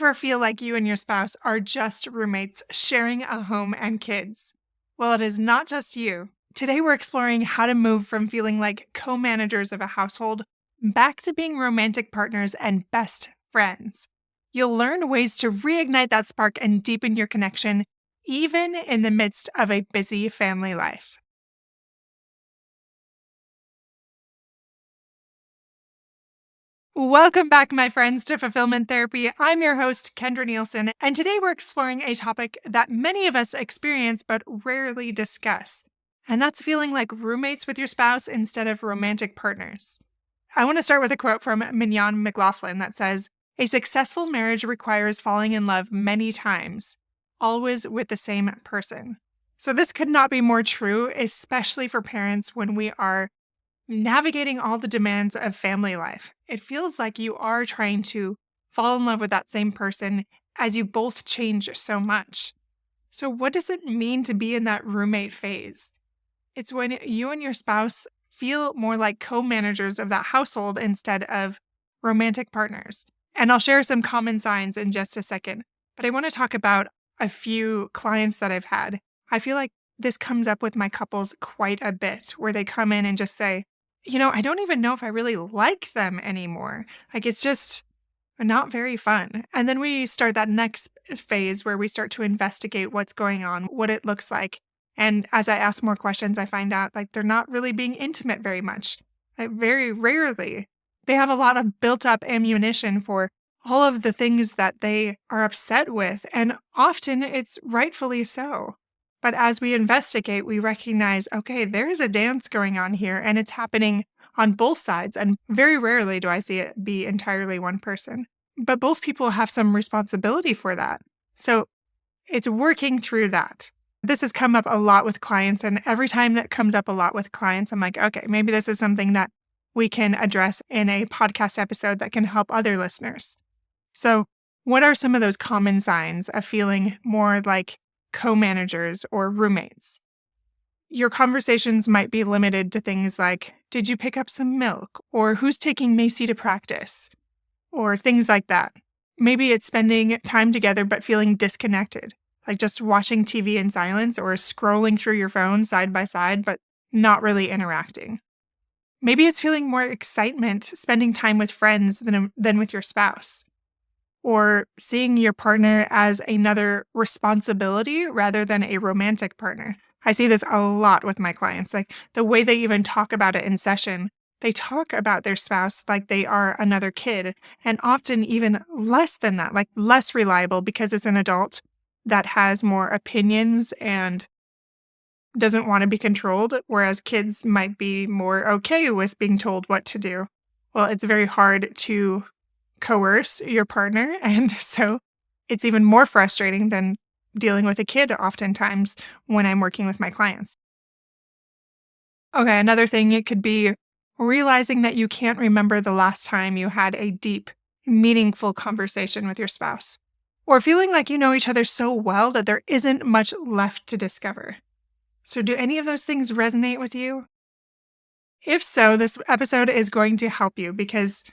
ever feel like you and your spouse are just roommates sharing a home and kids? Well, it is not just you. Today, we're exploring how to move from feeling like co managers of a household back to being romantic partners and best friends. You'll learn ways to reignite that spark and deepen your connection, even in the midst of a busy family life. Welcome back, my friends, to Fulfillment Therapy. I'm your host, Kendra Nielsen, and today we're exploring a topic that many of us experience but rarely discuss, and that's feeling like roommates with your spouse instead of romantic partners. I want to start with a quote from Mignon McLaughlin that says, "A successful marriage requires falling in love many times, always with the same person." So this could not be more true, especially for parents when we are navigating all the demands of family life. It feels like you are trying to fall in love with that same person as you both change so much. So, what does it mean to be in that roommate phase? It's when you and your spouse feel more like co managers of that household instead of romantic partners. And I'll share some common signs in just a second. But I want to talk about a few clients that I've had. I feel like this comes up with my couples quite a bit, where they come in and just say, I don't even know if I really like them anymore. Like, it's just not very fun. And then we start that next phase where we start to investigate what's going on, what it looks like. And as I ask more questions, I find out like they're not really being intimate very much. Like, very rarely. They have a lot of built up ammunition for all of the things that they are upset with. And often it's rightfully so. But as we investigate, we recognize, okay, there is a dance going on here and it's happening on both sides. And very rarely do I see it be entirely one person. But both people have some responsibility for that. So it's working through that. This has come up a lot with clients. And every time that comes up a lot with clients, I'm like, okay, maybe this is something that we can address in a podcast episode that can help other listeners. So what are some of those common signs of feeling more like co-managers or roommates? Your conversations might be limited to things like, did you pick up some milk? Or who's taking Macy to practice? Or things like that. Maybe it's spending time together but feeling disconnected, like just watching TV in silence or scrolling through your phone side by side, but not really interacting. Maybe it's feeling more excitement spending time with friends than with your spouse. Or seeing your partner as another responsibility rather than a romantic partner. I see this a lot with my clients. Like the way they even talk about it in session, they talk about their spouse like they are another kid, and often even less than that, like less reliable because it's an adult that has more opinions and doesn't want to be controlled, whereas kids might be more okay with being told what to do. Well, it's very hard to coerce your partner. And so it's even more frustrating than dealing with a kid oftentimes when I'm working with my clients. Okay, another thing, it could be realizing that you can't remember the last time you had a deep, meaningful conversation with your spouse, or feeling like you know each other so well that there isn't much left to discover. So do any of those things resonate with you? If so, this episode is going to help you because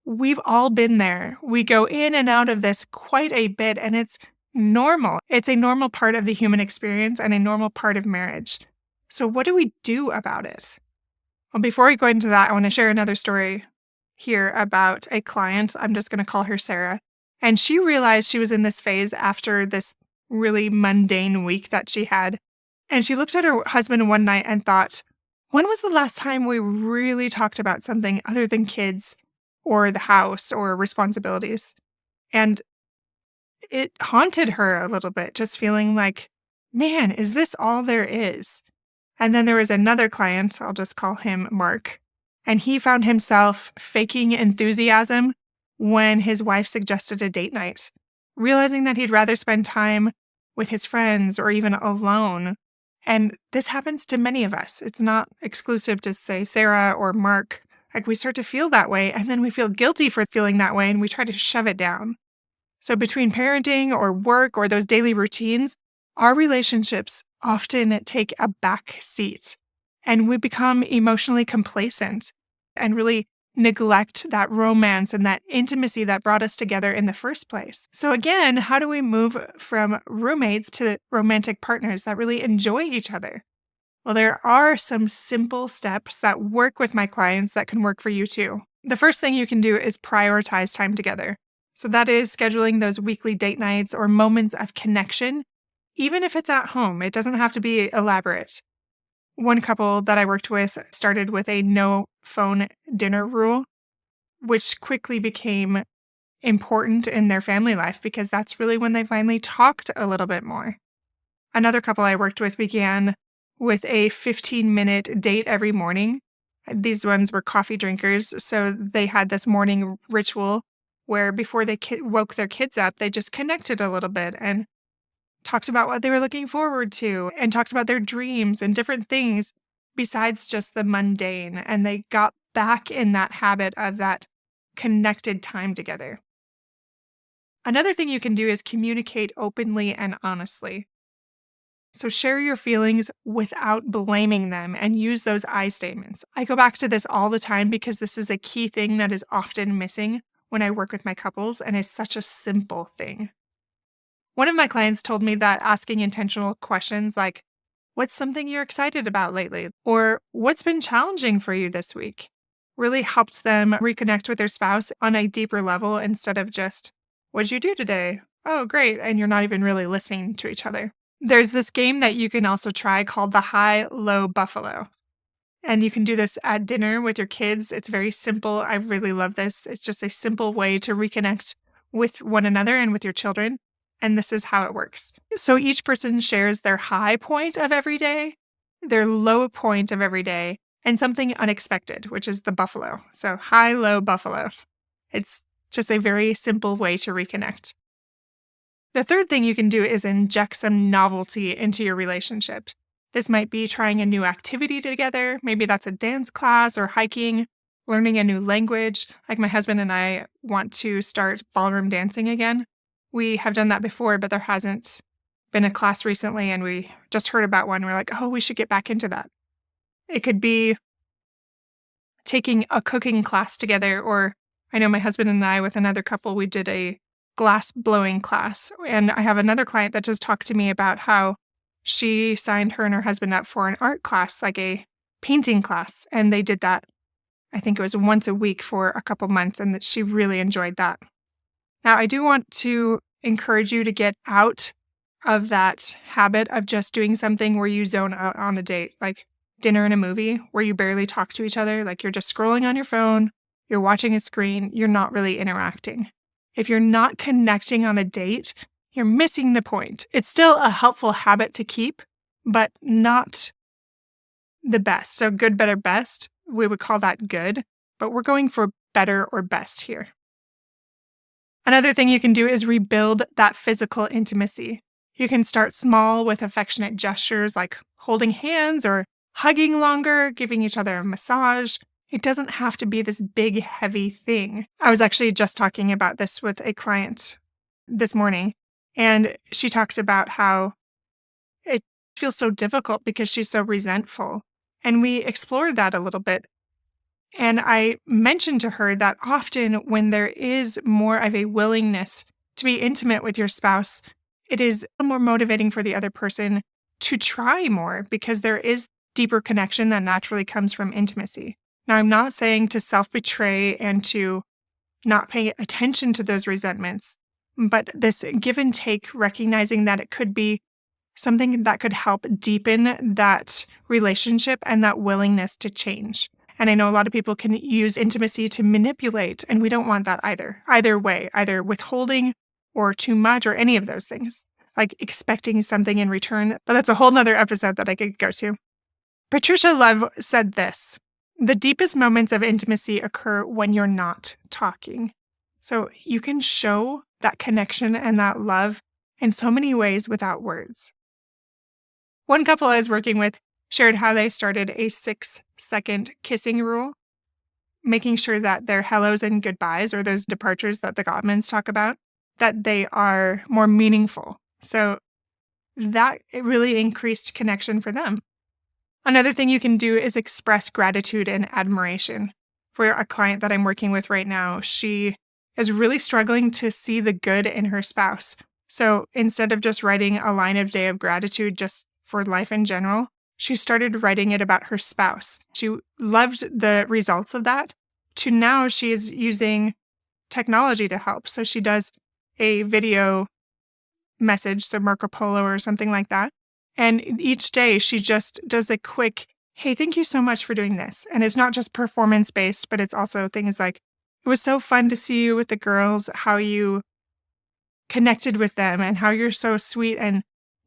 we've all been there. We go in and out of this quite a bit, and it's normal. It's a normal part of the human experience and a normal part of marriage. So what do we do about it? Well, before we go into that, I want to share another story here about a client. I'm just going to call her Sarah. And she realized she was in this phase after this really mundane week that she had. And she looked at her husband one night and thought, when was the last time we really talked about something other than kids or the house or responsibilities? And it haunted her a little bit, just feeling like, man, is this all there is? And then there was another client, I'll just call him Mark, and he found himself faking enthusiasm when his wife suggested a date night, realizing that he'd rather spend time with his friends or even alone. And this happens to many of us. It's not exclusive to, say, Sarah or Mark. Like, we start to feel that way, and then we feel guilty for feeling that way, and we try to shove it down. So between parenting or work or those daily routines, our relationships often take a back seat, and we become emotionally complacent and really neglect that romance and that intimacy that brought us together in the first place. So again, how do we move from roommates to romantic partners that really enjoy each other? Well, there are some simple steps that work with my clients that can work for you too. The first thing you can do is prioritize time together. So that is scheduling those weekly date nights or moments of connection, even if it's at home. It doesn't have to be elaborate. One couple that I worked with started with a no phone dinner rule, which quickly became important in their family life because that's really when they finally talked a little bit more. Another couple I worked with began with a 15-minute date every morning. These ones were coffee drinkers, so they had this morning ritual where before they woke their kids up, they just connected a little bit and talked about what they were looking forward to and talked about their dreams and different things besides just the mundane. And they got back in that habit of that connected time together. Another thing you can do is communicate openly and honestly. So share your feelings without blaming them and use those I statements. I go back to this all the time because this is a key thing that is often missing when I work with my couples, and it's such a simple thing. One of my clients told me that asking intentional questions like, what's something you're excited about lately? Or what's been challenging for you this week? Really helped them reconnect with their spouse on a deeper level instead of just, what'd you do today? Oh, great. And you're not even really listening to each other. There's this game that you can also try called the high-low buffalo. And you can do this at dinner with your kids. It's very simple. I really love this. It's just a simple way to reconnect with one another and with your children. And this is how it works. So each person shares their high point of every day, their low point of every day, and something unexpected, which is the buffalo. So high, low, buffalo. It's just a very simple way to reconnect. The third thing you can do is inject some novelty into your relationship. This might be trying a new activity together. Maybe that's a dance class or hiking, learning a new language. Like my husband and I want to start ballroom dancing again. We have done that before, but there hasn't been a class recently, and we just heard about one. We're like, oh, we should get back into that. It could be taking a cooking class together, or I know my husband and I with another couple, we did a glass blowing class. And I have another client that just talked to me about how she signed her and her husband up for an art class, like a painting class. And they did that, I think it was once a week for a couple months, and that she really enjoyed that. Now, I do want to encourage you to get out of that habit of just doing something where you zone out on a date, like dinner and a movie, where you barely talk to each other, like you're just scrolling on your phone, you're watching a screen, you're not really interacting. If you're not connecting on a date, you're missing the point. It's still a helpful habit to keep, but not the best. So good, better, best, we would call that good, but we're going for better or best here. Another thing you can do is rebuild that physical intimacy. You can start small with affectionate gestures like holding hands or hugging longer, giving each other a massage. It doesn't have to be this big, heavy thing. I was actually just talking about this with a client this morning, and she talked about how it feels so difficult because she's so resentful. And we explored that a little bit. And I mentioned to her that often when there is more of a willingness to be intimate with your spouse, it is more motivating for the other person to try more because there is deeper connection that naturally comes from intimacy. Now, I'm not saying to self-betray and to not pay attention to those resentments, but this give and take, recognizing that it could be something that could help deepen that relationship and that willingness to change. And I know a lot of people can use intimacy to manipulate, and we don't want that either way, either withholding or too much or any of those things, like expecting something in return. But that's a whole nother episode that I could go to. Patricia Love said this: the deepest moments of intimacy occur when you're not talking. So you can show that connection and that love in so many ways without words. One couple I was working with shared how they started a 6-second kissing rule, making sure that their hellos and goodbyes, or those departures that the Gottmans talk about, that they are more meaningful. So that it really increased connection for them. Another thing you can do is express gratitude and admiration. for a client that I'm working with right now. She is really struggling to see the good in her spouse. So instead of just writing a line of day of gratitude just for life in general, she started writing it about her spouse. She loved the results of that. To now, she is using technology to help. So she does a video message, so Marco Polo or something like that. And each day she just does a quick, hey, thank you so much for doing this. And it's not just performance based, but it's also things like, it was so fun to see you with the girls, how you connected with them and how you're so sweet and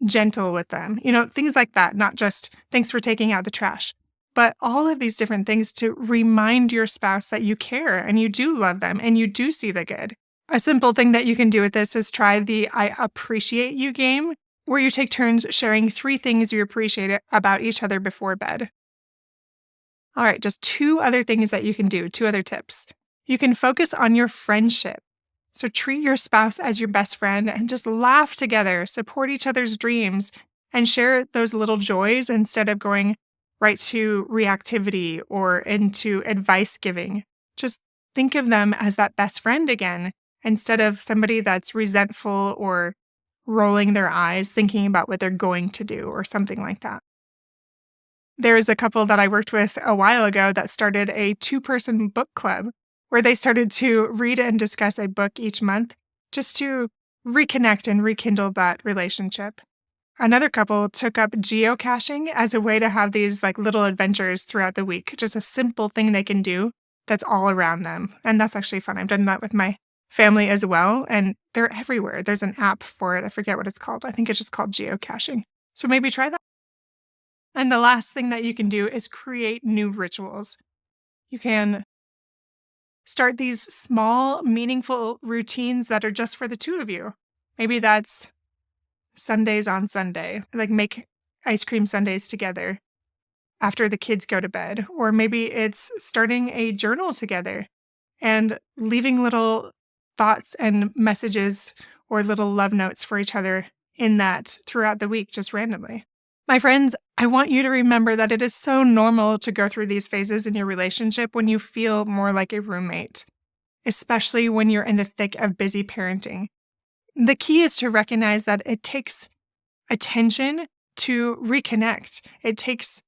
gentle with them. Things like that, not just thanks for taking out the trash, but all of these different things to remind your spouse that you care and you do love them and you do see the good. A simple thing that you can do with this is try the I appreciate you game, where you take turns sharing 3 things you appreciate about each other before bed. All right, just 2 other things that you can do, 2 other tips. You can focus on your friendship. So treat your spouse as your best friend and just laugh together, support each other's dreams, and share those little joys instead of going right to reactivity or into advice giving. Just think of them as that best friend again, instead of somebody that's resentful or rolling their eyes thinking about what they're going to do or something like that. There is a couple that I worked with a while ago that started a 2-person book club where they started to read and discuss a book each month just to reconnect and rekindle that relationship. Another couple took up geocaching as a way to have these little adventures throughout the week, just a simple thing they can do that's all around them. And that's actually fun. I've done that with my family as well, and they're everywhere. There's an app for it. I forget what it's called. I think it's just called geocaching. So maybe try that. And the last thing that you can do is create new rituals. You can start these small, meaningful routines that are just for the 2 of you. Maybe that's Sundays on Sunday, make ice cream sundaes together after the kids go to bed. Or maybe it's starting a journal together and leaving little thoughts and messages or little love notes for each other in that throughout the week, just randomly. My friends, I want you to remember that it is so normal to go through these phases in your relationship when you feel more like a roommate, especially when you're in the thick of busy parenting. The key is to recognize that it takes attention to reconnect. It takes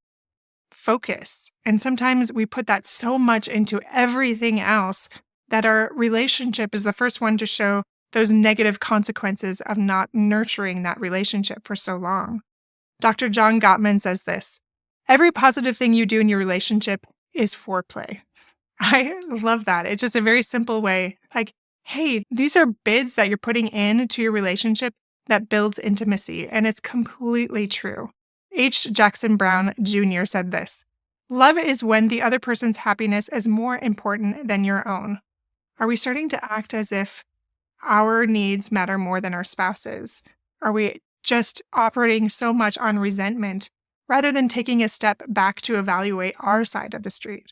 focus. And sometimes we put that so much into everything else that our relationship is the first one to show those negative consequences of not nurturing that relationship for so long. Dr. John Gottman says this: every positive thing you do in your relationship is foreplay. I love that. It's just a very simple way. Hey, these are bids that you're putting into your relationship that builds intimacy. And it's completely true. H. Jackson Brown Jr. said this: love is when the other person's happiness is more important than your own. Are we starting to act as if our needs matter more than our spouse's? Are we just operating so much on resentment rather than taking a step back to evaluate our side of the street?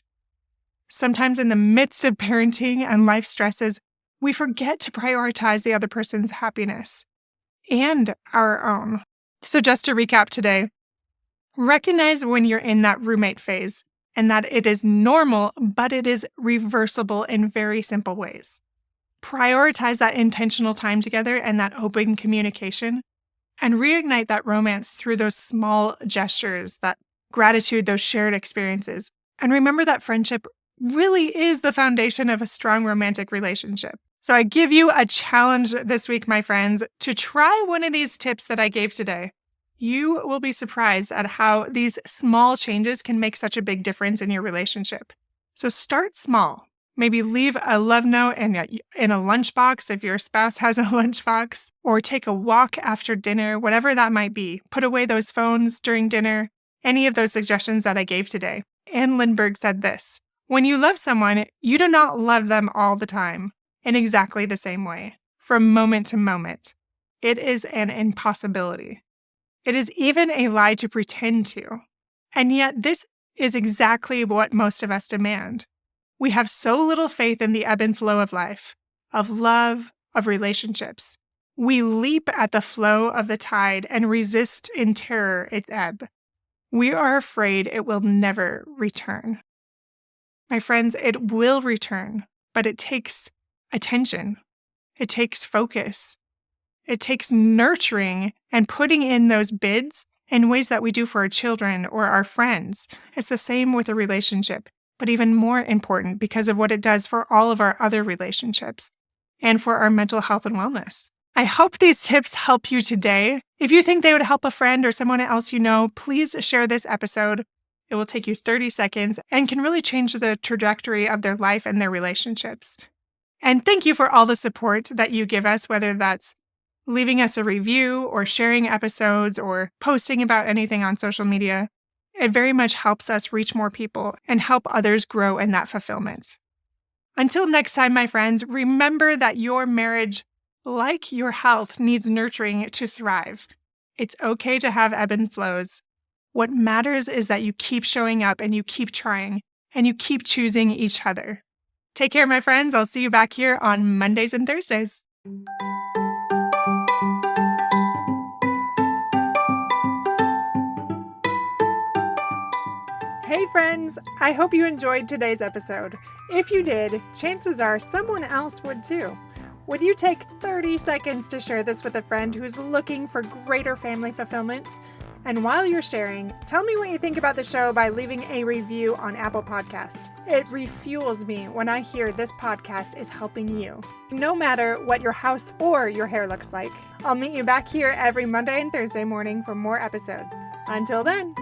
Sometimes in the midst of parenting and life stresses, we forget to prioritize the other person's happiness and our own. So just to recap today, recognize when you're in that roommate phase and that it is normal, but it is reversible in very simple ways. Prioritize that intentional time together and that open communication, and reignite that romance through those small gestures, that gratitude, those shared experiences. And remember that friendship really is the foundation of a strong romantic relationship. So I give you a challenge this week, my friends, to try one of these tips that I gave today. You will be surprised at how these small changes can make such a big difference in your relationship. So start small. Maybe leave a love note in a lunchbox if your spouse has a lunchbox, or take a walk after dinner, whatever that might be. Put away those phones during dinner, any of those suggestions that I gave today. Anne Lindbergh said this: when you love someone, you do not love them all the time in exactly the same way, from moment to moment. It is an impossibility. It is even a lie to pretend to. And yet this is exactly what most of us demand. We have so little faith in the ebb and flow of life, of love, of relationships. We leap at the flow of the tide and resist in terror its ebb. We are afraid it will never return. My friends, it will return, but it takes attention. It takes focus. It takes nurturing and putting in those bids in ways that we do for our children or our friends. It's the same with a relationship, but even more important because of what it does for all of our other relationships and for our mental health and wellness. I hope these tips help you today. If you think they would help a friend or someone else you know, please share this episode. It will take you 30 seconds and can really change the trajectory of their life and their relationships. And thank you for all the support that you give us, whether that's leaving us a review or sharing episodes or posting about anything on social media. It very much helps us reach more people and help others grow in that fulfillment. Until next time, my friends, remember that your marriage, like your health, needs nurturing to thrive. It's okay to have ebb and flows. What matters is that you keep showing up and you keep trying and you keep choosing each other. Take care, my friends. I'll see you back here on Mondays and Thursdays. Hey friends, I hope you enjoyed today's episode. If you did, chances are someone else would too. Would you take 30 seconds to share this with a friend who's looking for greater family fulfillment? And while you're sharing, tell me what you think about the show by leaving a review on Apple Podcasts. It refuels me when I hear this podcast is helping you, no matter what your house or your hair looks like. I'll meet you back here every Monday and Thursday morning for more episodes. Until then.